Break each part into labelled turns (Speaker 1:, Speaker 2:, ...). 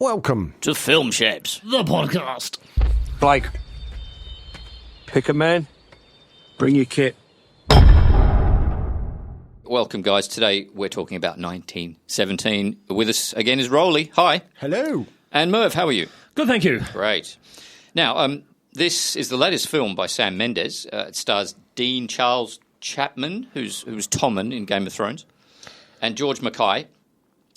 Speaker 1: Welcome
Speaker 2: to Film Shapes, the podcast.
Speaker 3: Blake, pick a man, bring your kit.
Speaker 2: Welcome, guys. Today we're talking about 1917. With us again is Roly. Hi.
Speaker 1: Hello.
Speaker 2: And Merv, how are you?
Speaker 4: Good, thank you.
Speaker 2: Great. Now, this is the latest film by Sam Mendes. It stars Dean Charles Chapman, who's Tommen in Game of Thrones, and George Mackay,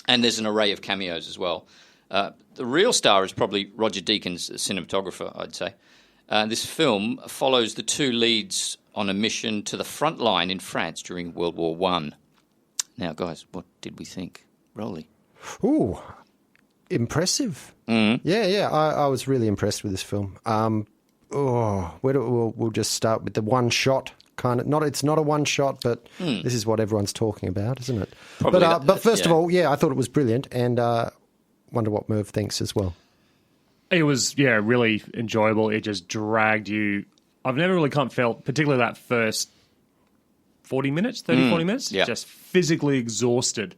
Speaker 2: and there's an array of cameos as well. The real star is probably Roger Deakins, the cinematographer, I'd say. This film follows the two leads on a mission to the front line in France during World War I. Now, guys, what did we think? Roly.
Speaker 1: Ooh, impressive.
Speaker 2: Mm-hmm.
Speaker 1: Yeah, I was really impressed with this film. We'll just start with the one shot kind of. It's not a one shot, but this is what everyone's talking about, isn't it?
Speaker 2: Probably
Speaker 1: but first of all, I thought it was brilliant, and wonder what Merv thinks as well.
Speaker 4: It was, really enjoyable. It just dragged you. I've never really felt, particularly that first 40 minutes, just physically exhausted.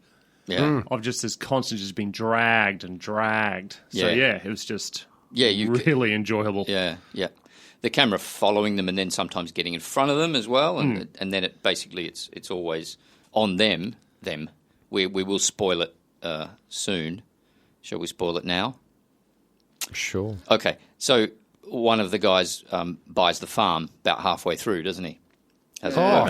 Speaker 2: Yeah.
Speaker 4: Of just this constant just being dragged and dragged. So, it was just really enjoyable.
Speaker 2: Yeah. The camera following them and then sometimes getting in front of them as well. And then it's always on them. We will spoil it soon. Shall we spoil it now?
Speaker 1: Sure.
Speaker 2: Okay, so one of the guys buys the farm about halfway through, doesn't he?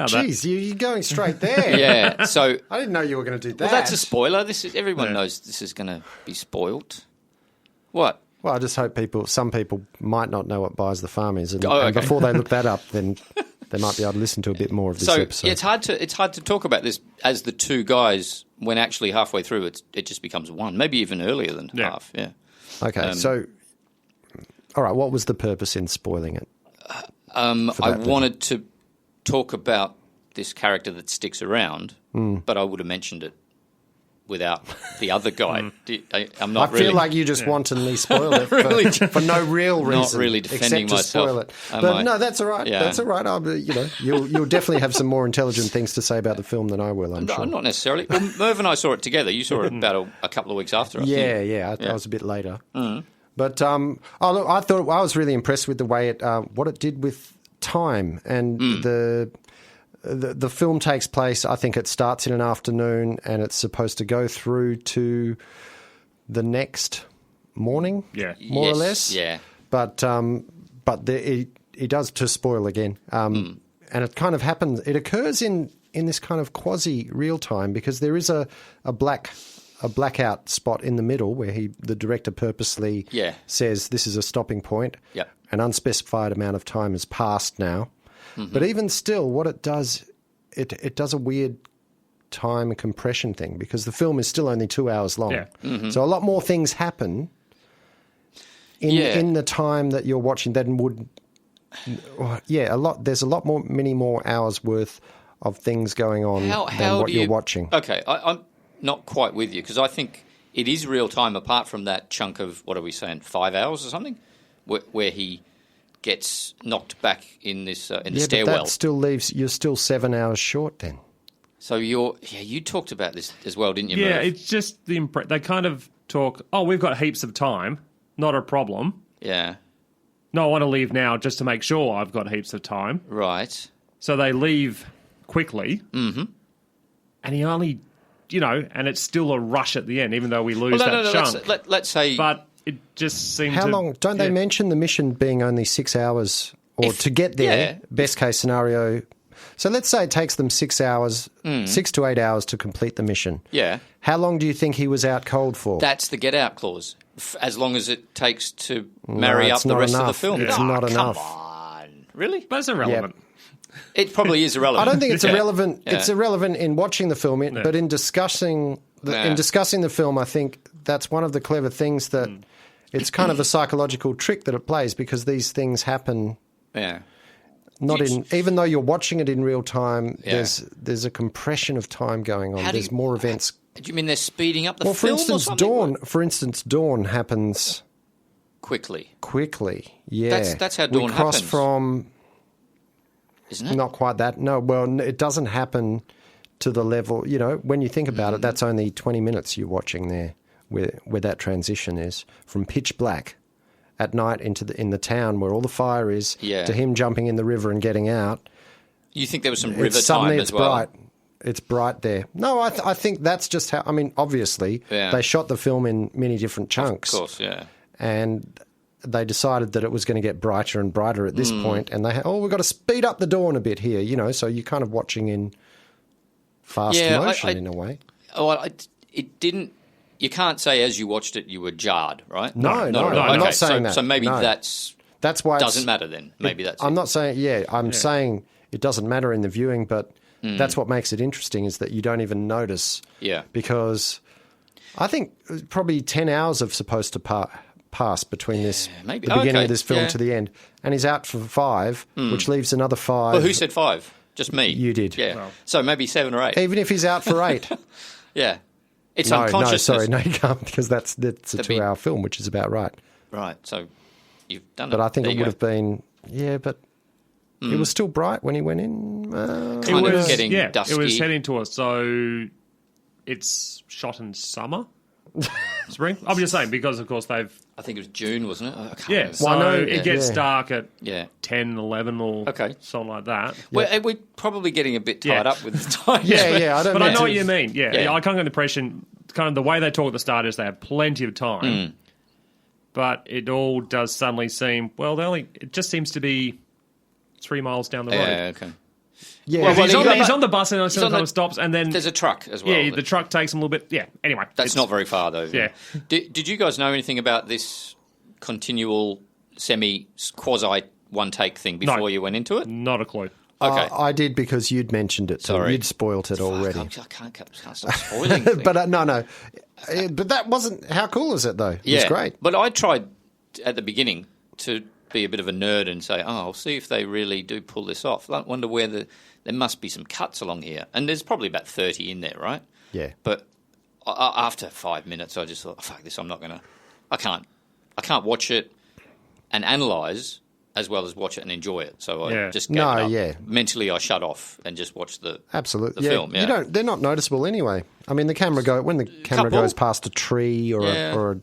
Speaker 1: Geez, you're going straight there.
Speaker 2: Yeah, so...
Speaker 1: I didn't know you were going to do that.
Speaker 2: Well, that's a spoiler. Everyone knows this is going to be spoilt. What?
Speaker 1: Well, I just hope some people might not know what buys the farm is, and before they look that up, then they might be able to listen to a bit more of this episode.
Speaker 2: Yeah, it's hard to talk about this as the two guys when actually halfway through it just becomes one, maybe even earlier than half. Yeah.
Speaker 1: Okay, so all right, what was the purpose in spoiling it?
Speaker 2: I wanted to talk about this character that sticks around, but I would have mentioned it without the other guy. I feel
Speaker 1: like you just wantonly spoiled it for no real reason.
Speaker 2: Not really defending
Speaker 1: except to
Speaker 2: myself.
Speaker 1: spoil it. But no, that's all right. Yeah. That's all right. You'll definitely have some more intelligent things to say about the film than I will, I'm sure.
Speaker 2: Not necessarily. Well, Merv and I saw it together. You saw it about a couple of weeks after, I think.
Speaker 1: I was a bit later. But I thought I was really impressed with the way what it did with time and the film takes place. I think it starts in an afternoon and it's supposed to go through to the next morning, more or less.
Speaker 2: Yeah,
Speaker 1: but it does, to spoil again. And it kind of happens. It occurs in this kind of quasi real time because there is a blackout spot in the middle where the director purposely says this is a stopping point.
Speaker 2: Yep.
Speaker 1: An unspecified amount of time has passed now. But even still, what it does, it does a weird time compression thing because the film is still only 2 hours long. Yeah. So a lot more things happen in the time that you're watching than would. There's many more hours worth of things going on than what you're watching.
Speaker 2: Okay, I'm not quite with you because I think it is real time apart from that chunk of, what are we saying, 5 hours or something, where he gets knocked back in this in the stairwell.
Speaker 1: But that still leaves you're still 7 hours short then. So
Speaker 2: you talked about this as well, didn't you?
Speaker 4: Yeah,
Speaker 2: Merv?
Speaker 4: it's just they kind of talk. Oh, we've got heaps of time, not a problem.
Speaker 2: Yeah.
Speaker 4: No, I want to leave now just to make sure I've got heaps of time.
Speaker 2: Right.
Speaker 4: So they leave quickly, and he only, and it's still a rush at the end, even though we lose that chunk.
Speaker 2: Let's say,
Speaker 4: but. It just seemed
Speaker 1: How long? Don't they mention the mission being only 6 hours to get there, best case scenario? So let's say it takes them 6 hours, 6 to 8 hours to complete the mission.
Speaker 2: Yeah.
Speaker 1: How long do you think he was out cold for?
Speaker 2: That's the get out clause. As long as it takes to marry up the rest of the film.
Speaker 1: It's not enough.
Speaker 2: Come on. Really?
Speaker 4: But it's irrelevant.
Speaker 1: Yep.
Speaker 2: It probably is irrelevant.
Speaker 1: I don't think it's irrelevant. Yeah. It's irrelevant in watching the film, but in discussing the film, I think that's one of the clever things that it's kind of a psychological trick that it plays because these things happen.
Speaker 2: Yeah.
Speaker 1: Even though you're watching it in real time, there's a compression of time going on. There's more events.
Speaker 2: Do you mean they're speeding up the film?
Speaker 1: For instance, dawn happens
Speaker 2: quickly.
Speaker 1: Yeah.
Speaker 2: That's how dawn happens.
Speaker 1: We cross from.
Speaker 2: Isn't it?
Speaker 1: Not quite that. No, well, it doesn't happen to the level. When you think about it, that's only 20 minutes you're watching there. where that transition is from pitch black at night in the town where all the fire is to him jumping in the river and getting out.
Speaker 2: You think there was some river
Speaker 1: suddenly
Speaker 2: time
Speaker 1: it's
Speaker 2: as well?
Speaker 1: bright. It's bright there. No, I think that's just how. I mean, obviously they shot the film in many different chunks.
Speaker 2: Of course, yeah.
Speaker 1: And they decided that it was going to get brighter and brighter at this point, and we've got to speed up the dawn a bit here, so you're kind of watching in fast motion in a way.
Speaker 2: It didn't. You can't say as you watched it you were jarred, right?
Speaker 1: No, I'm not saying that.
Speaker 2: So maybe
Speaker 1: that's why
Speaker 2: doesn't matter then. Maybe that's.
Speaker 1: I'm not saying. Yeah, I'm saying it doesn't matter in the viewing, but that's what makes it interesting is that you don't even notice.
Speaker 2: Yeah.
Speaker 1: Because I think probably 10 hours are supposed to pass between the beginning of this film to the end, and he's out for 5, which leaves another 5.
Speaker 2: Well, who said 5? Just me.
Speaker 1: You did.
Speaker 2: Yeah. Well. So maybe 7 or 8.
Speaker 1: Even if he's out for 8.
Speaker 2: Yeah. It's unconsciousness.
Speaker 1: No, you can't, because that's a 2-hour film, which is about right.
Speaker 2: Right. So you've done it.
Speaker 1: But I think it would have been, but it was still bright when he went in.
Speaker 2: It was getting dusky.
Speaker 4: It was heading towards, so it's shot in summer. Spring? I'm just saying, because of course I
Speaker 2: think it was June, wasn't it? I can't remember.
Speaker 4: So it gets dark at 10, 11 or something like that.
Speaker 2: Well, we're probably getting a bit tied up with the time.
Speaker 1: I don't know.
Speaker 4: But I know what you mean. Yeah. I kind of get the impression, kind of the way they talk at the start is they have plenty of time. But it all does suddenly seem, it just seems to be 3 miles down the road.
Speaker 2: Yeah, okay.
Speaker 1: Yeah,
Speaker 4: he's on the bus and sometimes stops, and then
Speaker 2: there's a truck as well.
Speaker 4: Yeah, the truck takes him a little bit. Yeah, anyway,
Speaker 2: that's not very far though.
Speaker 4: Yeah.
Speaker 2: Did you guys know anything about this continual quasi one take thing before you went into it?
Speaker 4: Not a clue.
Speaker 2: Okay,
Speaker 1: I did because you'd mentioned it.
Speaker 2: Sorry,
Speaker 1: you'd spoilt it already.
Speaker 2: I can't stop spoiling things.
Speaker 1: But no. But that wasn't. How cool is it though? It was great.
Speaker 2: But I tried at the beginning to be a bit of a nerd and say, I'll see if they really do pull this off. I wonder where there must be some cuts along here. And there's probably about 30 in there, right?
Speaker 1: Yeah.
Speaker 2: But after 5 minutes, I just thought, fuck this, I can't watch it and analyse as well as watch it and enjoy it. So I just gave it up. Mentally, I shut off and just watched the film. Yeah.
Speaker 1: They're not noticeable anyway. I mean, when the camera goes past a tree or a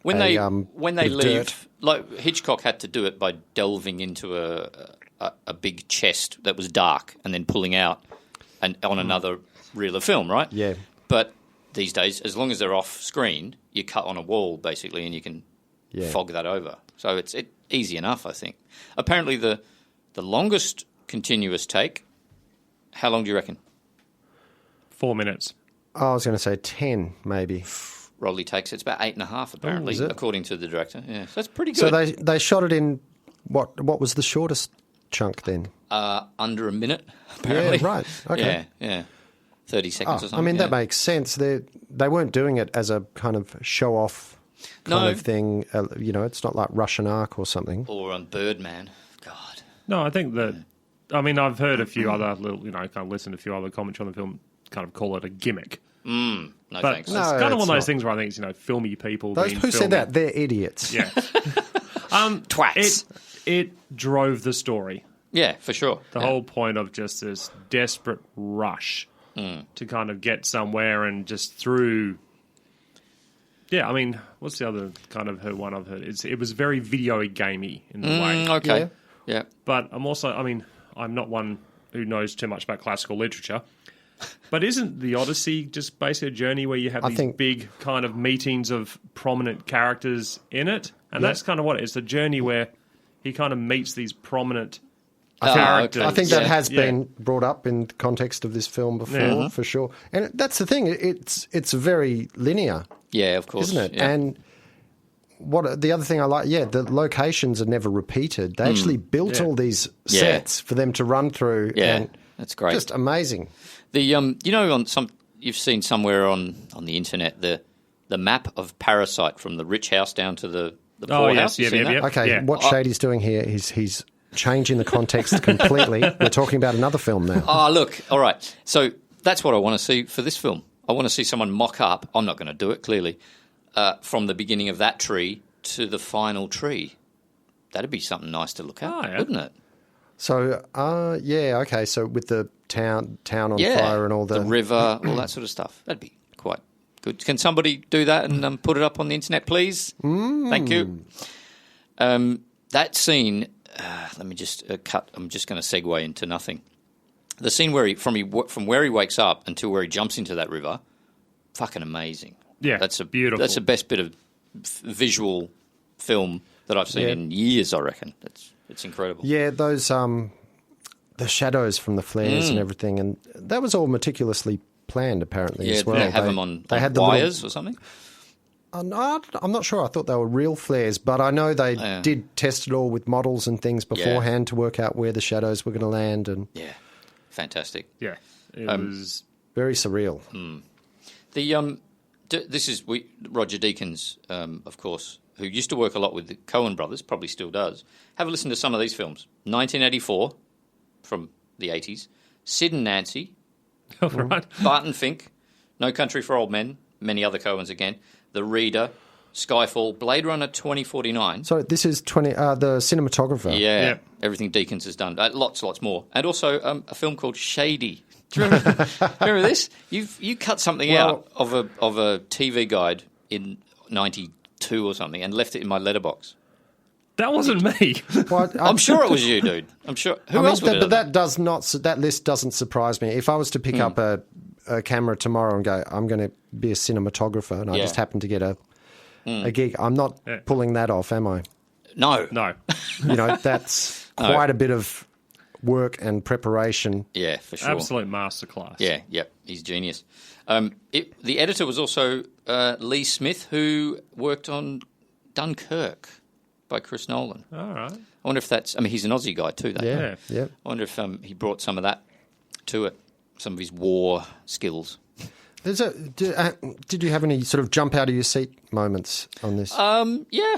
Speaker 2: when they leave,
Speaker 1: dirt.
Speaker 2: Like Hitchcock had to do it by delving into a big chest that was dark and then pulling out and on another reel of film, right?
Speaker 1: Yeah.
Speaker 2: But these days, as long as they're off screen, you cut on a wall basically, and you can fog that over. So it's easy enough, I think. Apparently, the longest continuous take. How long do you reckon?
Speaker 4: 4 minutes.
Speaker 1: I was going to say 10, maybe.
Speaker 2: Roly takes it's about 8.5 apparently, according to the director. Yeah, so that's pretty good.
Speaker 1: So they shot it in what was the shortest chunk then?
Speaker 2: Under a minute, apparently.
Speaker 1: Yeah, right. Okay.
Speaker 2: Yeah. 30 seconds or something.
Speaker 1: I mean, that makes sense. They weren't doing it as a kind of show off kind of thing. It's not like Russian Ark or something.
Speaker 2: Or on Birdman. God.
Speaker 4: No, I think that. I mean, I've heard a few other kind of listened to a few other commentary on the film, kind of call it a gimmick.
Speaker 2: No,
Speaker 4: but
Speaker 2: thanks.
Speaker 4: It's kind of one of those things where I think it's filmy people.
Speaker 1: Who said that? They're idiots.
Speaker 4: Yeah.
Speaker 2: Twats.
Speaker 4: It drove the story.
Speaker 2: Yeah, for sure.
Speaker 4: The whole point of just this desperate rush to kind of get somewhere and just through. Yeah, I mean, what's the other kind of one I've heard? It was very video gamey in the way.
Speaker 2: Okay. Yeah.
Speaker 4: But I'm not one who knows too much about classical literature. But isn't the Odyssey just basically a journey where you have these big kind of meetings of prominent characters in it? And that's kind of what it is. It's a journey where he kind of meets these prominent characters.
Speaker 1: I think that has been brought up in the context of this film before, for sure. And that's the thing. It's very linear.
Speaker 2: Yeah, of course.
Speaker 1: Isn't it?
Speaker 2: Yeah.
Speaker 1: And the other thing I like, the locations are never repeated. They actually built all these sets for them to run through.
Speaker 2: Yeah,
Speaker 1: and
Speaker 2: that's great.
Speaker 1: Just amazing.
Speaker 2: The you've seen somewhere on the internet the map of Parasite from the rich house down to the poor house.
Speaker 4: Yes,
Speaker 1: Okay, what Shady's doing here is he's changing the context completely. We're talking about another film now.
Speaker 2: Oh, look, all right. So that's what I want to see for this film. I want to see someone mock up. I'm not going to do it clearly. From the beginning of that tree to the final tree. That'd be something nice to look at, wouldn't it?
Speaker 1: So, okay. So with the town on fire and all
Speaker 2: the river, all that sort of stuff. That'd be quite Good. Can somebody do that and put it up on the internet, please? Thank you. That scene, let me just cut. I'm just going to segue into nothing. The scene where from where he wakes up until where he jumps into that river, fucking amazing.
Speaker 4: Yeah,
Speaker 2: that's
Speaker 4: beautiful.
Speaker 2: That's the best bit of visual film that I've seen in years, I reckon. It's incredible.
Speaker 1: Yeah, those the shadows from the flares and everything, and that was all meticulously planned apparently as well.
Speaker 2: They have them on
Speaker 1: had
Speaker 2: wires or something?
Speaker 1: I'm not sure. I thought they were real flares, but I know they did test it all with models and things beforehand to work out where the shadows were going to land. And
Speaker 2: yeah, fantastic.
Speaker 4: Yeah, it was
Speaker 1: very surreal.
Speaker 2: This is Roger Deakins, of course, who used to work a lot with the Coen brothers, probably still does. Have a listen to some of these films. 1984, from the 80s. Sid and Nancy.
Speaker 4: Right.
Speaker 2: Barton Fink. No Country for Old Men. Many other Coens again. The Reader. Skyfall. Blade Runner 2049.
Speaker 1: So this is the cinematographer.
Speaker 2: Yeah. Everything Deakins has done. Lots more. And also a film called Shady. Do you remember this? You cut something out of a TV guide in 92 or something and left it in my letterbox.
Speaker 4: That wasn't me.
Speaker 1: Well,
Speaker 2: I'm sure it was you, dude. I'm sure. Who else would it?
Speaker 1: But that list doesn't surprise me. If I was to pick up a camera tomorrow and go, I'm going to be a cinematographer, and I just happen to get a gig, I'm not pulling that off, am I?
Speaker 2: No.
Speaker 1: That's quite a bit of work and preparation.
Speaker 2: Yeah, for sure.
Speaker 4: Absolute masterclass.
Speaker 2: Yeah, he's genius. The editor was also Lee Smith, who worked on Dunkirk by Chris Nolan.
Speaker 4: All right.
Speaker 2: I wonder if that's... I mean, he's an Aussie guy too,
Speaker 1: Yeah.
Speaker 2: I wonder if he brought some of that to it, some of his war skills.
Speaker 1: Did you have any sort of jump out of your seat moments on this?
Speaker 2: Yeah.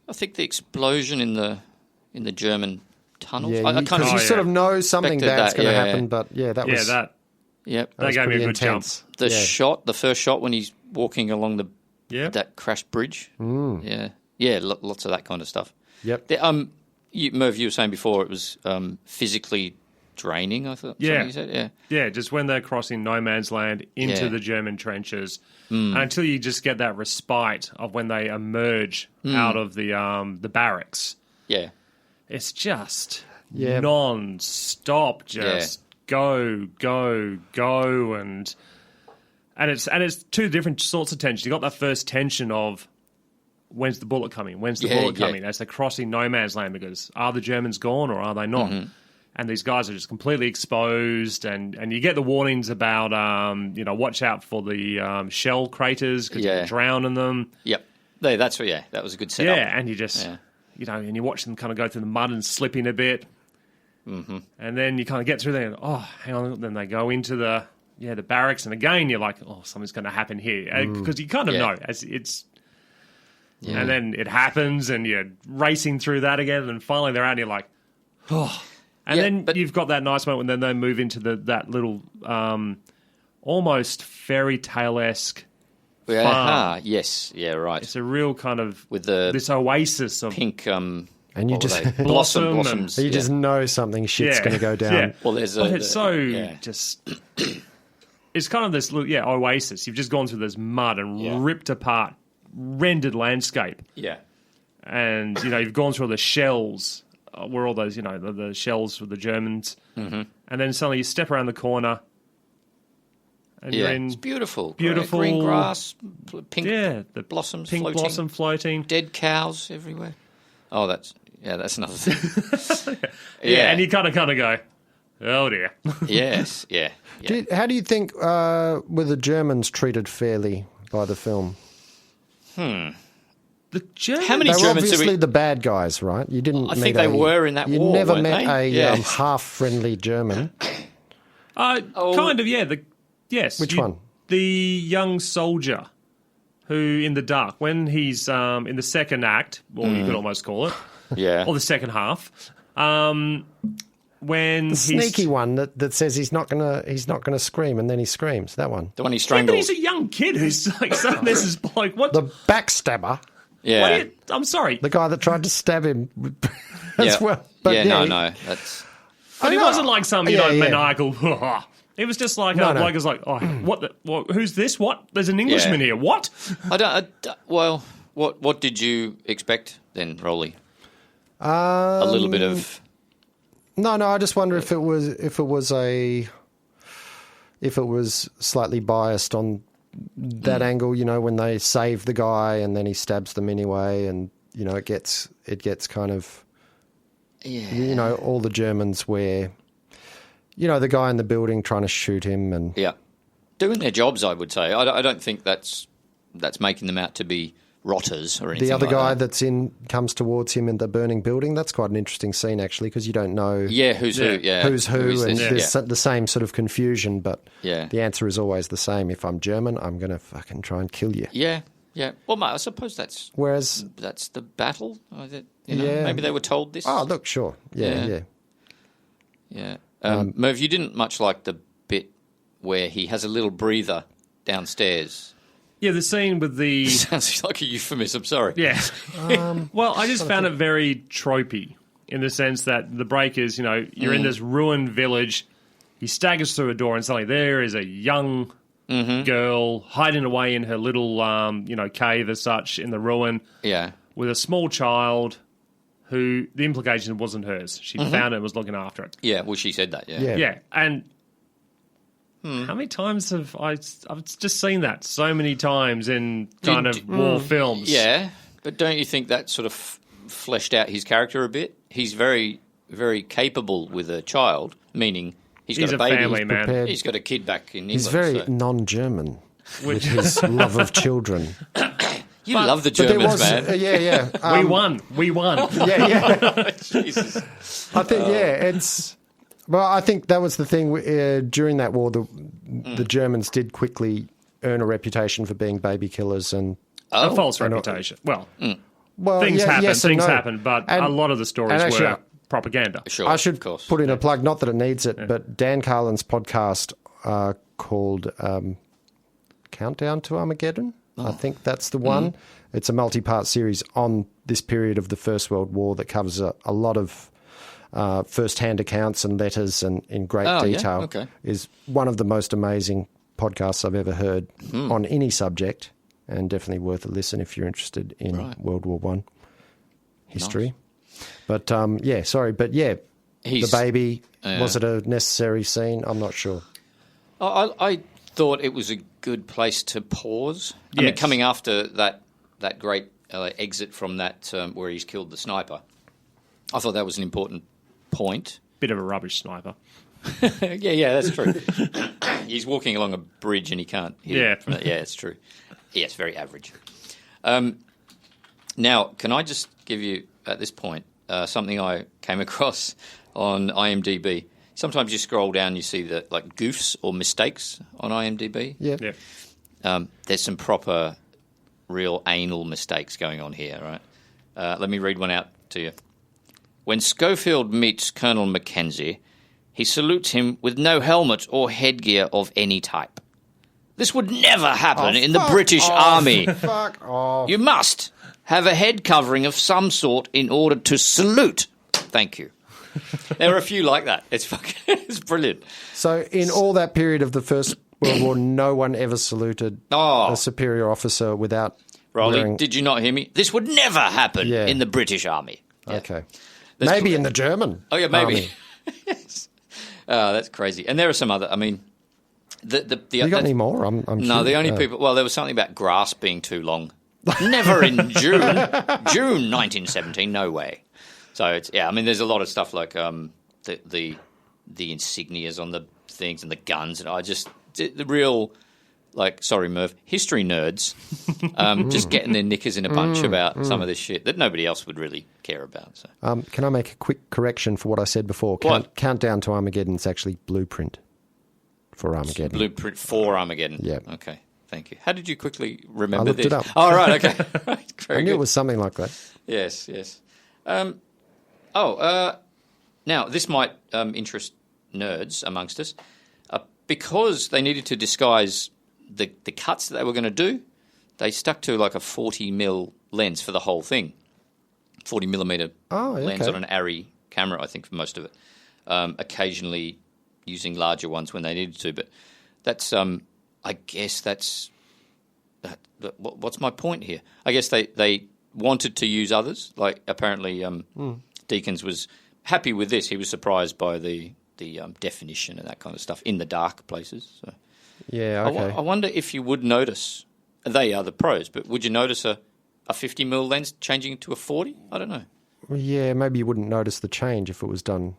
Speaker 2: I think the explosion in the German tunnels.
Speaker 1: Yeah, because you sort of know something bad's going to happen, but that was...
Speaker 2: Yep.
Speaker 4: That gave me a good
Speaker 1: intense.
Speaker 4: jump.
Speaker 2: The first shot when he's walking along that crashed bridge. Yeah, lots of that kind of stuff.
Speaker 1: Yep.
Speaker 2: Merv, you were saying before it was physically draining, I thought.
Speaker 4: Yeah.
Speaker 2: You said?
Speaker 4: Yeah, just when they're crossing no man's land into the German trenches, until you just get that respite of when they emerge out of the barracks.
Speaker 2: Yeah.
Speaker 4: It's just non-stop, just go, and it's two different sorts of tension. You got that first tension of when's the bullet coming? When's the bullet coming? As they're crossing no man's land, because are the Germans gone or are they not? Mm-hmm. And these guys are just completely exposed, and you get the warnings about watch out for the shell craters because you can drown in them.
Speaker 2: Yep, that was a good setup.
Speaker 4: Yeah, and you just and you watch them kind of go through the mud and slipping a bit. Mm-hmm. And then you kind of get through there and, hang on, then they go into the barracks, and again you're like, something's going to happen here. Because you kind of know as it's... Yeah. And then it happens, and you're racing through that again, and finally they're out, and you're like, And then you've got that nice moment when then they move into that little almost fairy tale-esque farm.
Speaker 2: Yes, yeah, right.
Speaker 4: It's a real kind of...
Speaker 2: With
Speaker 4: this oasis of...
Speaker 2: pink...
Speaker 1: and you just
Speaker 2: blossoms.
Speaker 1: You just know something shit's going to go down.
Speaker 2: Yeah. Well,
Speaker 4: it's it's kind of this little oasis. You've just gone through this mud and ripped apart, rendered landscape.
Speaker 2: Yeah,
Speaker 4: and you've gone through all the shells, where all those the shells for the Germans, and then suddenly you step around the corner. And you're in
Speaker 2: it's beautiful.
Speaker 4: Beautiful
Speaker 2: green grass, pink
Speaker 4: the
Speaker 2: blossoms,
Speaker 4: pink
Speaker 2: floating,
Speaker 4: blossom floating,
Speaker 2: dead cows everywhere. Oh, that's another thing.
Speaker 4: And you kind of go, oh dear.
Speaker 2: Yes, yeah.
Speaker 1: How do you think were the Germans treated fairly by the film?
Speaker 4: The Germans.
Speaker 2: How many
Speaker 1: they were
Speaker 2: Germans
Speaker 1: obviously the bad guys, right? You didn't.
Speaker 2: I think they were in that
Speaker 1: you
Speaker 2: war.
Speaker 1: You never
Speaker 2: weren't
Speaker 1: met
Speaker 2: they?
Speaker 1: a half-friendly German.
Speaker 4: Kind of, yeah. Yes.
Speaker 1: Which one?
Speaker 4: The young soldier who, in the dark, when he's in the second act, or you could almost call it, or the second half, when
Speaker 1: the sneaky one that says he's not gonna scream, and then he screams. That one.
Speaker 2: The one he strangled.
Speaker 4: But he's a young kid who's like, this is like what?
Speaker 1: The backstabber.
Speaker 2: Yeah.
Speaker 4: I'm sorry.
Speaker 1: The guy that tried to stab him as well. But
Speaker 2: no. That's.
Speaker 4: But he wasn't like some maniacal. It was just like bloke was like, oh, who's this? What? There's an Englishman here. What?
Speaker 2: Well, what did you expect then, Roly? A little bit of.
Speaker 1: No. I just wonder if it was slightly biased on that angle. You know, when they save the guy and then he stabs them anyway, and you know it gets kind of. Yeah. You know, all the Germans where, you know, the guy in the building trying to shoot him and
Speaker 2: doing their jobs. I would say I don't think that's making them out to be rotters or anything.
Speaker 1: The other
Speaker 2: like
Speaker 1: guy
Speaker 2: that.
Speaker 1: comes towards him in the burning building. That's quite an interesting scene actually, because you don't know
Speaker 2: who's who,
Speaker 1: who's who, and there's the same sort of confusion. But the answer is always the same. If I'm German, I'm going to fucking try and kill you.
Speaker 2: Yeah. Well, mate, I suppose that's the battle. Maybe they were told this.
Speaker 1: Oh, look, sure. Yeah.
Speaker 2: Merv, you didn't much like the bit where he has a little breather downstairs.
Speaker 4: Yeah, the scene with the...
Speaker 2: Sounds like a euphemism, sorry.
Speaker 4: Yeah. Well, I just found it very tropey in the sense that the break is, you know, you're in this ruined village, he staggers through a door and suddenly there is a young girl hiding away in her little, cave as such in the ruin.
Speaker 2: Yeah.
Speaker 4: With a small child who the implication wasn't hers. She found it and was looking after it.
Speaker 2: Yeah, well, she said that,
Speaker 4: Yeah, and... How many times have I've just seen that so many times in kind of war films?
Speaker 2: Yeah, but don't you think that sort of fleshed out his character a bit? He's very, very capable with a child, meaning he's got a baby.
Speaker 4: Family man.
Speaker 2: He's got a kid back in England.
Speaker 1: He's very non-German with his love of children.
Speaker 2: You love the Germans, man.
Speaker 1: Yeah.
Speaker 4: We won.
Speaker 1: Yeah.
Speaker 2: Jesus.
Speaker 1: I think, it's... Well, I think that was the thing during that war. The Germans did quickly earn a reputation for being baby killers and
Speaker 4: a false reputation. Well, things happen, but a lot of the stories were propaganda.
Speaker 2: Sure,
Speaker 1: I should put in a plug, not that it needs it, but Dan Carlin's podcast called Countdown to Armageddon. I think that's the one. It's a multi-part series on this period of the First World War that covers a lot of first-hand accounts and letters and in great detail.
Speaker 2: Yeah? Okay.
Speaker 1: Is one of the most amazing podcasts I've ever heard on any subject, and definitely worth a listen if you're interested in World War I history. Nice. But the baby, was it a necessary scene? I'm not sure.
Speaker 2: I thought it was a good place to pause. I mean, coming after that great exit from that where he's killed the sniper, I thought that was an important point.
Speaker 4: Bit of a rubbish sniper.
Speaker 2: yeah, that's true. He's walking along a bridge and he can't hit it from that. Yeah, it's true. Yeah, it's very average. Now, can I just give you, at this point, something I came across on IMDb? Sometimes you scroll down, you see the goofs or mistakes on IMDb.
Speaker 1: Yeah.
Speaker 2: There's some proper, real anal mistakes going on here, right? Let me read one out to you. When Schofield meets Colonel Mackenzie, he salutes him with no helmet or headgear of any type. This would never happen in the British Army.
Speaker 1: Fuck off.
Speaker 2: You must have a head covering of some sort in order to salute. Thank you. There are a few like that. It's brilliant.
Speaker 1: So in all that period of the First World War, no one ever saluted a superior officer without
Speaker 2: Roly, did you not hear me? This would never happen in the British Army. Yeah.
Speaker 1: Okay. Maybe in the German.
Speaker 2: Oh, yeah, maybe.
Speaker 1: Army.
Speaker 2: Yes. That's crazy. And there are some other, I mean...
Speaker 1: you got any more? I'm
Speaker 2: no,
Speaker 1: sure.
Speaker 2: the only people... Well, there was something about grass being too long. Never in June. June 1917, no way. So, it's I mean, there's a lot of stuff like the insignias on the things and the guns. And the real... sorry, Merv, history nerds just getting their knickers in a bunch about some of this shit that nobody else would really care about. So.
Speaker 1: Can I make a quick correction for what I said before? Countdown to Armageddon is actually Blueprint for Armageddon.
Speaker 2: Blueprint for Armageddon.
Speaker 1: Yeah.
Speaker 2: Okay, thank you. How did you quickly remember
Speaker 1: this? I looked it up.
Speaker 2: Oh, right, okay. Very
Speaker 1: I knew it was something like that.
Speaker 2: Yes. Now, this might interest nerds amongst us. Because they needed to disguise... The cuts that they were going to do, they stuck to a 40mm lens for the whole thing. 40mm lens on an Arri camera, I think, for most of it. Occasionally using larger ones when they needed to. But that's, I guess that's what's my point here? I guess they wanted to use others. Like apparently, Deakins was happy with this. He was surprised by the definition and that kind of stuff in the dark places. So.
Speaker 1: Yeah, okay.
Speaker 2: I wonder if you would notice. They are the pros, but would you notice a 50mm lens changing to a 40? I don't know.
Speaker 1: Well, yeah, maybe you wouldn't notice the change if it was done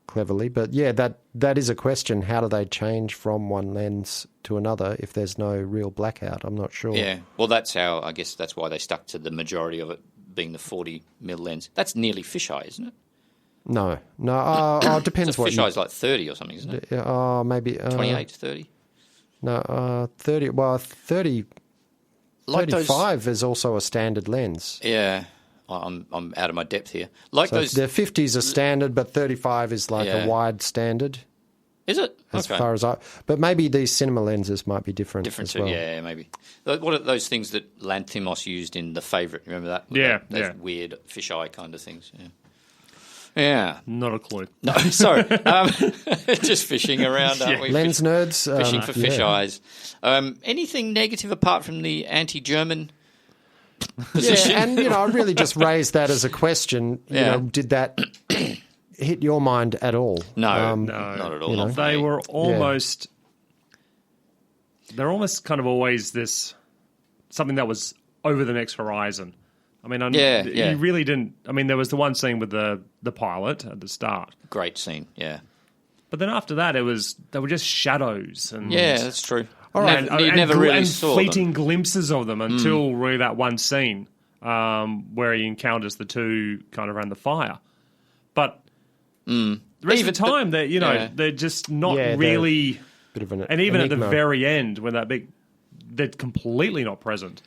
Speaker 1: cleverly. But yeah, that is a question. How do they change from one lens to another if there's no real blackout? I'm not sure.
Speaker 2: Yeah, well, I guess that's why they stuck to the majority of it being the 40mm lens. That's nearly fisheye, isn't it?
Speaker 1: No. It depends
Speaker 2: so
Speaker 1: what.
Speaker 2: Fisheye's like 30 or something, isn't it?
Speaker 1: Maybe
Speaker 2: 28, 30.
Speaker 1: No, 30. Well, 30. Like 35 is also a standard lens.
Speaker 2: Yeah, I'm out of my depth here. Like
Speaker 1: so
Speaker 2: those,
Speaker 1: the 50s are standard, but 35 is like a wide standard.
Speaker 2: Is it?
Speaker 1: As far as but maybe these cinema lenses might be different as well.
Speaker 2: Yeah, maybe. What are those things that Lanthimos used in The Favourite? Remember that?
Speaker 4: Yeah,
Speaker 2: those weird fisheye kind of things. Yeah.
Speaker 4: Not a clue.
Speaker 2: No, sorry. Just fishing around, aren't we?
Speaker 1: Lens nerds.
Speaker 2: Fishing for fish eyes. Anything negative apart from the anti-German position?
Speaker 1: Yeah, and, I really just raised that as a question. You know, did that hit your mind at all?
Speaker 2: No, not at all.
Speaker 4: They were almost... They're almost kind of always something that was over the next horizon. I mean, you really didn't... I mean, there was the one scene with the pilot at the start.
Speaker 2: Great scene, yeah.
Speaker 4: But then after that, they were just shadows. And,
Speaker 2: yeah, that's true.
Speaker 4: All right,
Speaker 2: you never really saw
Speaker 4: fleeting glimpses of them until really that one scene where he encounters the two kind of around the fire. But the rest of the time, they're just not really...
Speaker 1: Bit of an
Speaker 4: and even
Speaker 1: enigma.
Speaker 4: at the very end, when they're completely not present.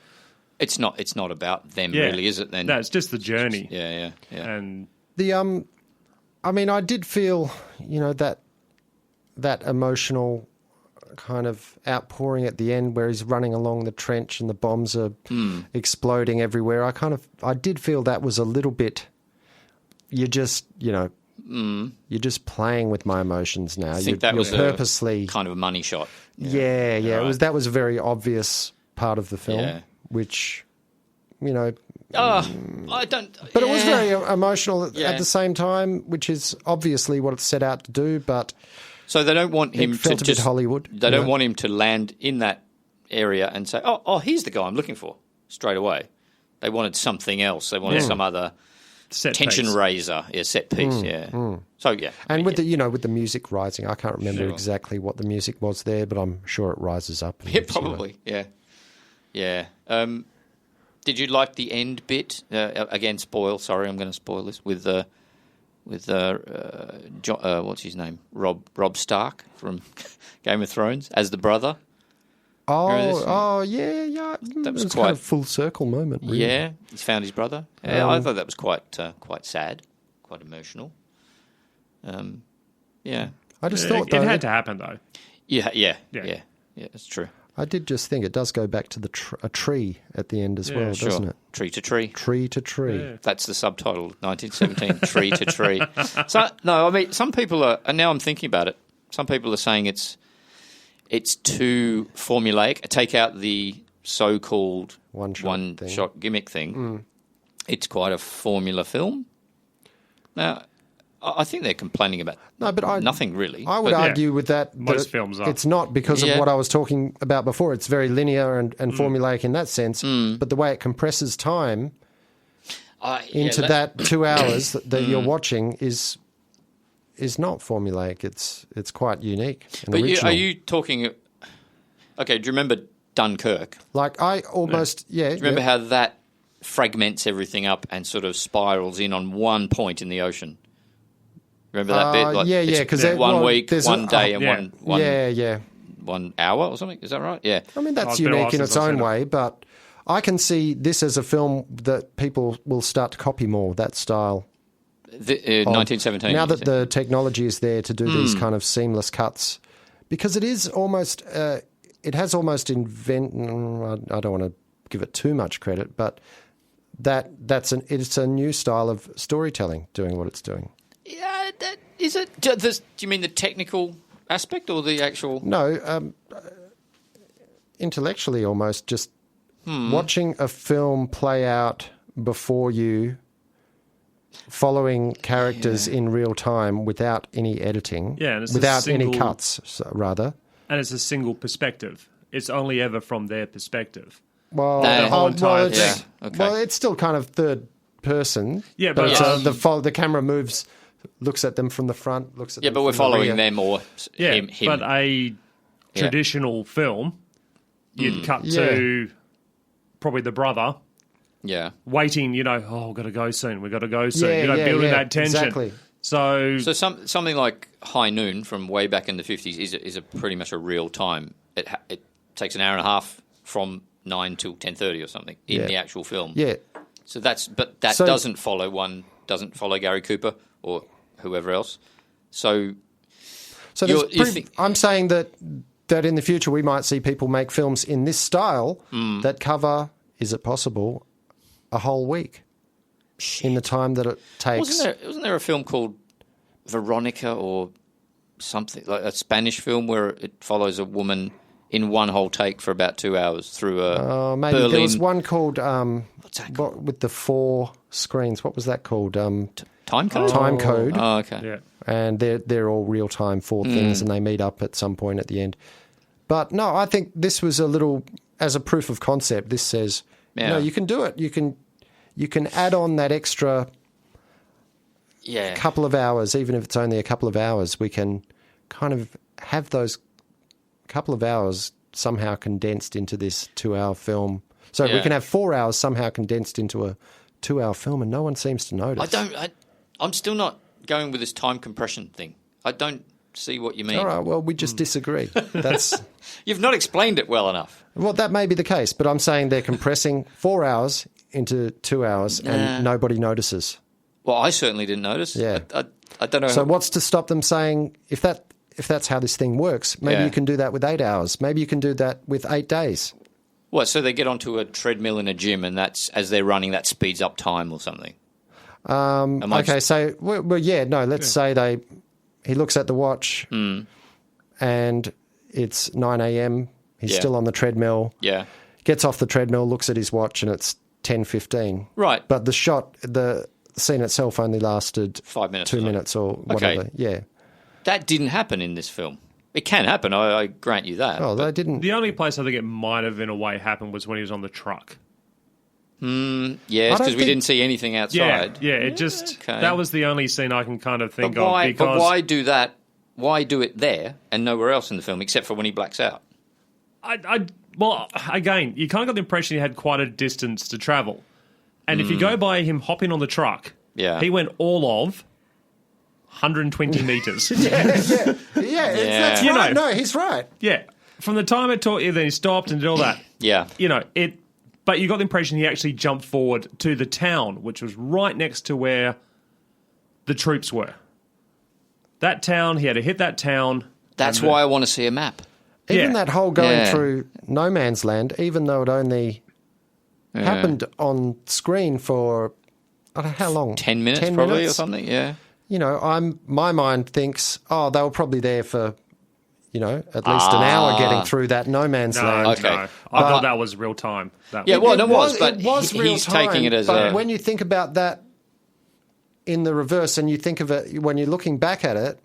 Speaker 2: It's not about them, really, is it? Then
Speaker 4: no, it's just the journey.
Speaker 2: Yeah.
Speaker 4: And
Speaker 1: I mean, I did feel, that emotional kind of outpouring at the end where he's running along the trench and the bombs are exploding everywhere. I did feel that was a little bit. You're just playing with my emotions now.
Speaker 2: I think that was
Speaker 1: purposely
Speaker 2: kind of a money shot.
Speaker 1: Yeah. Right. That was a very obvious part of the film.
Speaker 2: Yeah.
Speaker 1: Which,
Speaker 2: I don't.
Speaker 1: But it was very emotional at the same time, which is obviously what it's set out to do. But
Speaker 2: so they don't want him
Speaker 1: to just Hollywood.
Speaker 2: They don't want him to land in that area and say, "Oh, here's the guy I'm looking for." Straight away, they wanted something else. They wanted some other
Speaker 4: set
Speaker 2: tension
Speaker 4: piece.
Speaker 2: raiser, set piece. So
Speaker 1: and with the music rising, I can't remember exactly what the music was there, but I'm sure it rises up.
Speaker 2: Yeah, probably. Yeah. Did you like the end bit? Again, spoil. Sorry, I'm going to spoil this with John, what's his name? Rob Stark from Game of Thrones as the brother.
Speaker 1: Yeah.
Speaker 2: That was
Speaker 1: quite kind of full circle moment. Really.
Speaker 2: Yeah, he's found his brother. I thought that was quite sad, quite emotional. Yeah.
Speaker 1: I just thought
Speaker 4: it had to happen though.
Speaker 2: Yeah. That's true.
Speaker 1: I did just think it does go back to a tree at the end as well, doesn't it?
Speaker 2: Tree to tree.
Speaker 1: Tree to tree. Yeah.
Speaker 2: That's the subtitle, 1917, Tree to Tree. So, no, I mean, some people are, and now I'm thinking about it, some people are saying it's too formulaic. Take out the so-called one-shot gimmick thing. It's quite a formula film. Now, I think they're complaining about nothing really.
Speaker 1: I would argue with that.
Speaker 4: Most films are.
Speaker 1: It's not because of what I was talking about before. It's very linear and formulaic in that sense. But the way it compresses time into that 2 hours that you're watching is not formulaic. It's quite unique and original.
Speaker 2: Are you talking... Okay, do you remember Dunkirk?
Speaker 1: Like I almost... Yeah.
Speaker 2: Do you remember how that fragments everything up and sort of spirals in on one point in the ocean? Remember that bit? Like
Speaker 1: because
Speaker 2: 1 week, 1 day, and
Speaker 1: one
Speaker 2: 1 hour or something. Is that right? Yeah.
Speaker 1: I mean, that's unique in its own way, but I can see this as a film that people will start to copy more, that style.
Speaker 2: 1917.
Speaker 1: Now that the technology is there to do these kind of seamless cuts, because it is almost, it has almost invented, I don't want to give it too much credit, but it's a new style of storytelling doing what it's doing.
Speaker 2: Yeah, Is it? Do you mean the technical aspect or the actual?
Speaker 1: No, intellectually almost. Just watching a film play out before you, following characters in real time without any editing,
Speaker 4: and it's
Speaker 1: without any cuts, rather.
Speaker 4: And it's a single perspective. It's only ever from their perspective.
Speaker 1: Well, it's still kind of third person.
Speaker 4: Yeah,
Speaker 1: but the camera moves, looks at them from the front, looks at them
Speaker 2: but we're following them or him.
Speaker 4: But a traditional film, you'd cut to probably the brother.
Speaker 2: Yeah.
Speaker 4: Waiting, we've got to go soon. Building that tension.
Speaker 1: Exactly.
Speaker 4: So
Speaker 2: something like High Noon from way back in the 50s is a pretty much a real time. It takes an hour and a half from 9 till 10:30 or something in the actual film.
Speaker 1: Yeah.
Speaker 2: So doesn't follow Gary Cooper or whoever else. So
Speaker 1: I'm saying that in the future we might see people make films in this style that cover, is it possible, a whole week in the time that it takes.
Speaker 2: Wasn't there a film called Veronica or something, like a Spanish film where it follows a woman in one whole take for about 2 hours through a
Speaker 1: maybe
Speaker 2: Berlin.
Speaker 1: There was one called
Speaker 2: what's that called?
Speaker 1: with the 4 screens. What was that called?
Speaker 2: Time Code.
Speaker 1: Time Code.
Speaker 2: Oh, okay.
Speaker 4: Yeah.
Speaker 1: And they're all real time 4 things, and they meet up at some point at the end. But no, I think this was a little, as a proof of concept. This says, you can do it. You can add on that extra couple of hours, even if it's only a couple of hours. We can kind of have those couple of hours somehow condensed into this 2-hour film. So we can have 4 hours somehow condensed into a 2-hour film, and no one seems to notice.
Speaker 2: I'm still not going with this time compression thing. I don't see what you mean.
Speaker 1: All right, well, we just disagree.
Speaker 2: You've not explained it well enough.
Speaker 1: Well, that may be the case, but I'm saying they're compressing 4 hours into 2 hours, and nobody notices.
Speaker 2: Well, I certainly didn't notice.
Speaker 1: Yeah.
Speaker 2: I don't know.
Speaker 1: So what's to stop them saying, if that's how this thing works, maybe you can do that with 8 hours. Maybe you can do that with 8 days.
Speaker 2: What, so they get onto a treadmill in a gym, and that's, as they're running, that speeds up time or something?
Speaker 1: Let's say he looks at the watch and it's 9 a.m. He's still on the treadmill.
Speaker 2: Yeah.
Speaker 1: Gets off the treadmill, looks at his watch, and it's 10:15.
Speaker 2: Right.
Speaker 1: But the scene itself only lasted
Speaker 2: 5 minutes.
Speaker 1: 2 minutes or whatever.
Speaker 2: Okay.
Speaker 1: Yeah.
Speaker 2: That didn't happen in this film. It can happen, I grant you that.
Speaker 1: Oh, they didn't.
Speaker 4: The only place I think it might have, in a way, happened was when he was on the truck.
Speaker 2: Yes, because we didn't see anything outside.
Speaker 4: Yeah, that was the only scene I can kind of think of.
Speaker 2: But why do that? Why do it there and nowhere else in the film, except for when he blacks out?
Speaker 4: Well, again, you kind of got the impression he had quite a distance to travel. And if you go by him hopping on the truck, he went all of 120 metres.
Speaker 1: That's right. No, he's right.
Speaker 4: Yeah. From the time it taught you, then he stopped and did all that.
Speaker 2: Yeah.
Speaker 4: But you got the impression he actually jumped forward to the town, which was right next to where the troops were. That town, he had to hit that town.
Speaker 2: That's why I want to see a map.
Speaker 1: Even that whole going through no man's land, even though it only happened on screen for, I don't know how long?
Speaker 2: 10 minutes probably or something, yeah.
Speaker 1: My mind thinks, they were probably there for, at least an hour getting through that no man's land.
Speaker 2: Okay.
Speaker 4: No. I thought that was real time.
Speaker 1: It was real
Speaker 2: he's
Speaker 1: time,
Speaker 2: taking it as
Speaker 1: but when you think about that in the reverse and you think of it when you're looking back at it,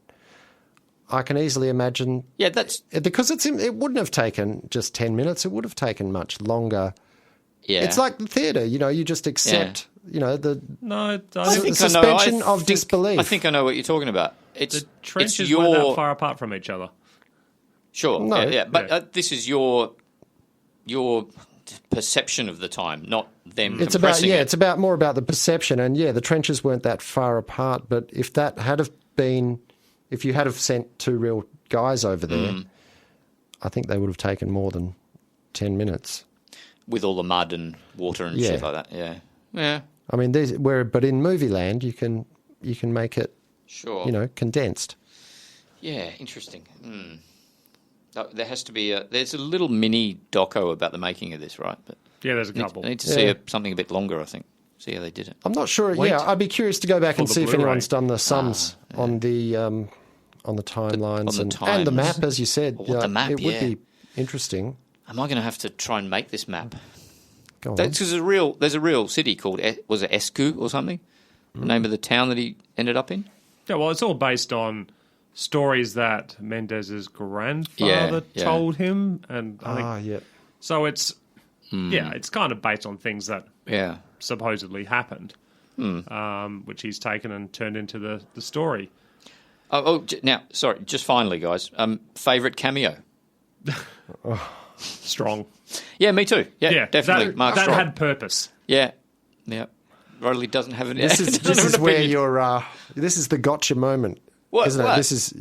Speaker 1: I can easily imagine.
Speaker 2: Yeah, that's
Speaker 1: because it wouldn't have taken just 10 minutes. It would have taken much longer. Yeah, it's like the theatre. You just accept. The suspension of disbelief.
Speaker 2: I think I know what you're talking about.
Speaker 4: The trenches weren't that far apart from each other.
Speaker 2: Sure. No. But this is your perception of the time, not them.
Speaker 1: It's about more about the perception, and the trenches weren't that far apart. But if that had have been. If you had have sent 2 real guys over there, I think they would have taken more than 10 minutes.
Speaker 2: With all the mud and water and shit like that, yeah.
Speaker 1: I mean, but in movie land, you can make it, condensed.
Speaker 2: Yeah, interesting. There has to be there's a little mini doco about the making of this, right? But
Speaker 4: there's a couple.
Speaker 2: I need to see something a bit longer, I think. See how they did it.
Speaker 1: I'm not sure.
Speaker 4: Wait.
Speaker 1: Yeah, I'd be curious to go back and see if
Speaker 4: Blu-ray.
Speaker 1: anyone's done the sums on the timelines and the map, as you said.
Speaker 2: Well, the map,
Speaker 1: it would be interesting.
Speaker 2: Am I going to have to try and make this map?
Speaker 1: Go on.
Speaker 2: That's because there's a real city called, was it Escu or something? The name of the town that he ended up in?
Speaker 4: Yeah, well, it's all based on stories that Mendez's grandfather told him. And I think, so it's, it's kind of based on things that supposedly happened, which he's taken and turned into the story.
Speaker 2: Now, sorry, just finally, guys. Favourite cameo?
Speaker 4: Strong.
Speaker 2: Yeah, me too. Yeah, definitely. Mark Strong.
Speaker 4: That had purpose.
Speaker 2: Yeah. Roly doesn't have any.
Speaker 1: This is where you're. This is the gotcha moment, isn't it? This is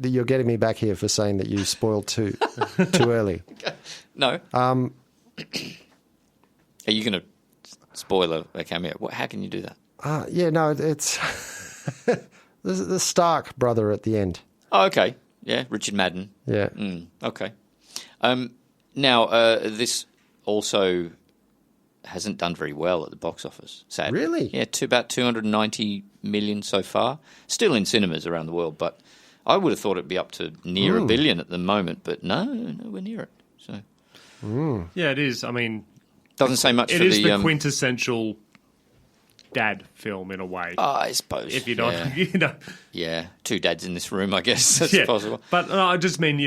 Speaker 1: you're getting me back here for saying that you spoiled too early.
Speaker 2: No. Are you going to spoil a cameo? How can you do that?
Speaker 1: No, it's the Stark brother at the end.
Speaker 2: Oh, okay. Yeah, Richard Madden.
Speaker 1: Yeah.
Speaker 2: Okay. Now, this also hasn't done very well at the box office, sadly.
Speaker 1: Really?
Speaker 2: Yeah, about 290 million so far. Still in cinemas around the world, but I would have thought it'd be up to near $1 billion at the moment, but nowhere near it. So.
Speaker 4: Yeah, it is. I mean...
Speaker 2: Doesn't say much for the...
Speaker 4: It is the quintessential dad film in a way.
Speaker 2: I suppose.
Speaker 4: If you don't,
Speaker 2: Yeah, two dads in this room, I guess. That's possible.
Speaker 4: But I just mean,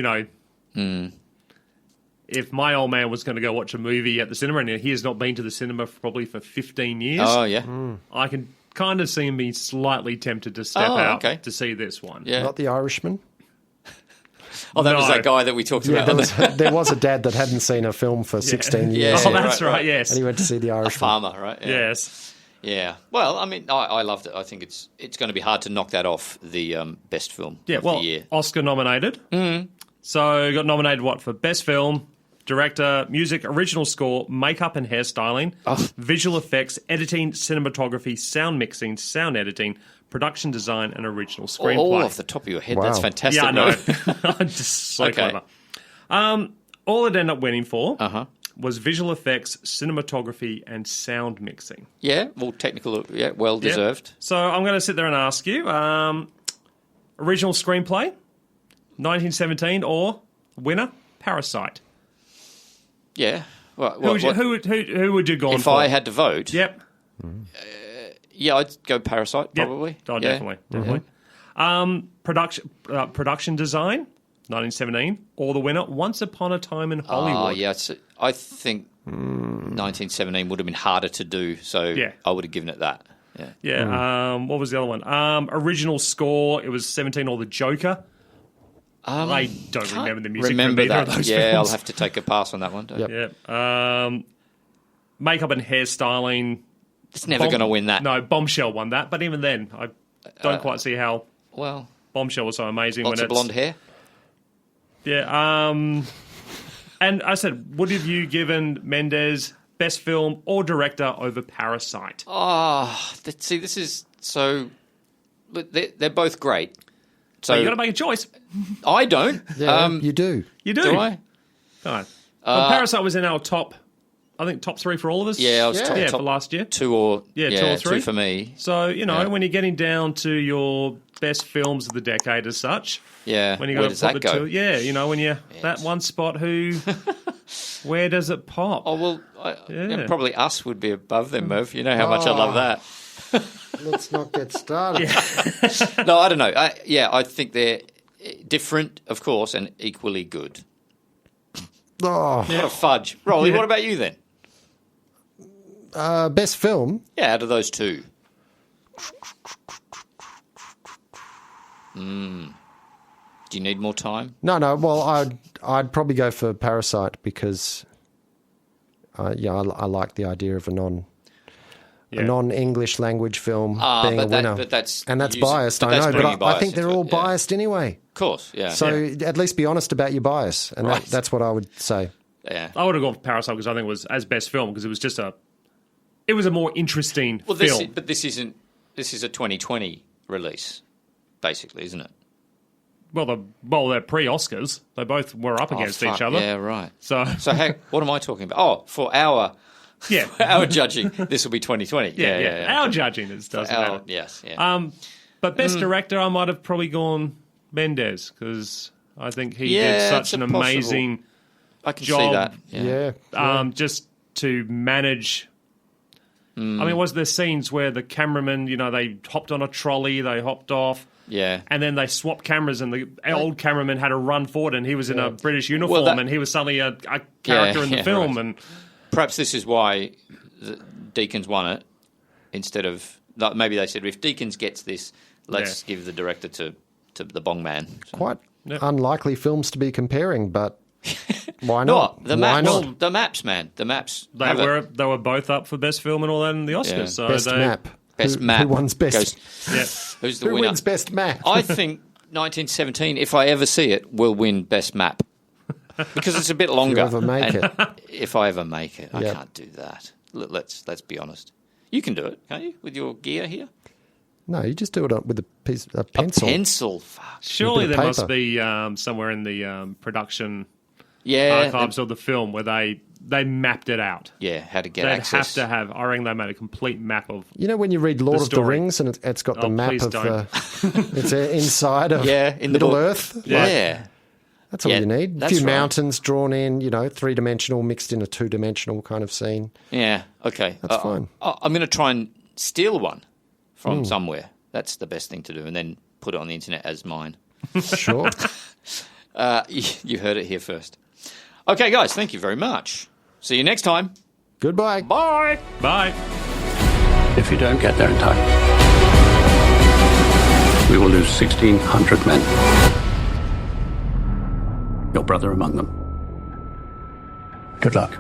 Speaker 4: if my old man was going to go watch a movie at the cinema and he has not been to the cinema probably for 15 years, I can kind of see him be slightly tempted to step out to see this one.
Speaker 2: Yeah.
Speaker 1: Not The Irishman?
Speaker 2: That was that guy that we talked about.
Speaker 1: There was a dad that hadn't seen a film for 16 years.
Speaker 4: Oh, that's right, yes.
Speaker 1: And he went to see The Irishman.
Speaker 2: A farmer, right? Yeah.
Speaker 4: Yes.
Speaker 2: Yeah. Well, I mean, I loved it. I think it's going to be hard to knock that off the best film of the year.
Speaker 4: Oscar nominated. So got nominated, for Best Film, Director, Music, Original Score, Makeup and Hairstyling, Visual Effects, Editing, Cinematography, Sound Mixing, Sound Editing, Production Design, and Original Screenplay.
Speaker 2: All off the top of your head.
Speaker 1: Wow.
Speaker 2: That's fantastic.
Speaker 4: Yeah, I know. I'm just so clever. All it ended up winning for was Visual Effects, Cinematography, and Sound Mixing.
Speaker 2: Yeah, well, technical, well deserved.
Speaker 4: So I'm going to sit there and ask you, Original Screenplay, 1917, or winner, Parasite?
Speaker 2: Yeah. Well,
Speaker 4: who would you go on
Speaker 2: if
Speaker 4: for?
Speaker 2: I had to vote?
Speaker 4: Yep.
Speaker 2: I'd go Parasite, probably.
Speaker 4: Oh, definitely. Production Design, 1917, or the winner, Once Upon a Time in Hollywood.
Speaker 2: I think 1917 would have been harder to do, so I would have given it that.
Speaker 4: What was the other one? Original Score, it was 17, or The Joker. I don't remember the music from either of those films.
Speaker 2: I'll have to take a pass on that one.
Speaker 4: Makeup and Hairstyling.
Speaker 2: It's never going to win that.
Speaker 4: No, Bombshell won that, but even then, I don't quite see how Bombshell was so amazing.
Speaker 2: Lots of blonde hair.
Speaker 4: Yeah, and I said, would have you given Mendes Best Film or Director over Parasite?
Speaker 2: See, this is so... They're both great.
Speaker 4: So you got to make a choice.
Speaker 2: I don't.
Speaker 1: Yeah, you do.
Speaker 4: You do.
Speaker 2: Do I?
Speaker 4: All right. Well, Parasite was in our top 3 for all of us.
Speaker 2: Yeah, I was top
Speaker 4: for last year.
Speaker 2: 2 or 3. 2 for me.
Speaker 4: So, when you're getting down to your best films of the decade as such.
Speaker 2: Yeah.
Speaker 4: When you got to put the two. Yeah, when you're that one spot where does it pop?
Speaker 2: Oh, well, probably Us would be above them, Merv. You know how much I love that.
Speaker 1: Let's not get started.
Speaker 2: No, I don't know. I think they're different, of course, and equally good.
Speaker 1: Oh.
Speaker 2: What a fudge. Roly, what about you then?
Speaker 1: Best film?
Speaker 2: Yeah, out of those two. Do you need more time?
Speaker 1: No. Well, I'd probably go for Parasite because, I like the idea of a non-English language film being a winner.
Speaker 2: But that's
Speaker 1: biased, I know, but I think they're all biased anyway.
Speaker 2: Of course, yeah.
Speaker 1: So at least be honest about your bias, and that's what I would say.
Speaker 2: Yeah,
Speaker 4: I would have gone for Parasite because I think it was as best film because it was just it was a more interesting film.
Speaker 2: But this is a 2020 release, basically, isn't it?
Speaker 4: Well, they're pre-Oscars. They both were up against each other.
Speaker 2: Yeah, right.
Speaker 4: So
Speaker 2: what am I talking about? Oh, for our
Speaker 4: Yeah.
Speaker 2: Our judging, this will be 2020. Yeah.
Speaker 4: Our judging doesn't matter.
Speaker 2: Yes, yeah.
Speaker 4: But best director, I might have probably gone Mendes because I think he did such an amazing
Speaker 2: I can
Speaker 4: job.
Speaker 2: see that.
Speaker 4: Just to manage. I mean, was there scenes where the cameraman, they hopped on a trolley, they hopped off.
Speaker 2: Yeah.
Speaker 4: And then they swapped cameras, and the old cameraman had to run forward, and he was in a British uniform, and he was suddenly a character in the film.
Speaker 2: Right.
Speaker 4: And
Speaker 2: perhaps this is why Deakins won it instead of maybe they said if Deakins gets this, let's give the director to the Bong Man. So.
Speaker 1: Quite unlikely films to be comparing, but why not?
Speaker 2: The maps, man. The maps.
Speaker 4: They were both up for best film and all that in the Oscars.
Speaker 1: Yeah.
Speaker 4: So
Speaker 1: best map.
Speaker 2: Best map.
Speaker 1: Who wins best?
Speaker 2: Who's the winner?
Speaker 1: Who wins best map?
Speaker 2: I think 1917, if I ever see it, will win best map. Because it's a bit longer.
Speaker 1: If you ever make it.
Speaker 2: If I ever make it. I can't do that. Let's be honest. You can do it, can't you? With your gear here?
Speaker 1: No, you just do it with a pencil.
Speaker 2: A pencil? Fuck.
Speaker 4: Surely there must be somewhere in the production archives of the film where they mapped it out.
Speaker 2: Yeah, how to get access.
Speaker 4: They'd have to have. I reckon they made a complete map of.
Speaker 1: When you read Lord of the Rings and it's got the map of it's inside of
Speaker 2: in
Speaker 1: Middle Earth.
Speaker 2: Yeah.
Speaker 1: That's all you need. A few mountains drawn in, 3-dimensional mixed in a 2-dimensional kind of scene.
Speaker 2: Yeah, okay.
Speaker 1: That's fine.
Speaker 2: I'm going to try and steal one from somewhere. That's the best thing to do, and then put it on the internet as mine.
Speaker 1: Sure.
Speaker 2: You heard it here first. Okay, guys, thank you very much. See you next time.
Speaker 1: Goodbye.
Speaker 2: Bye.
Speaker 4: Bye.
Speaker 5: If you don't get there in time, we will lose 1,600 men. Your brother among them. Good luck.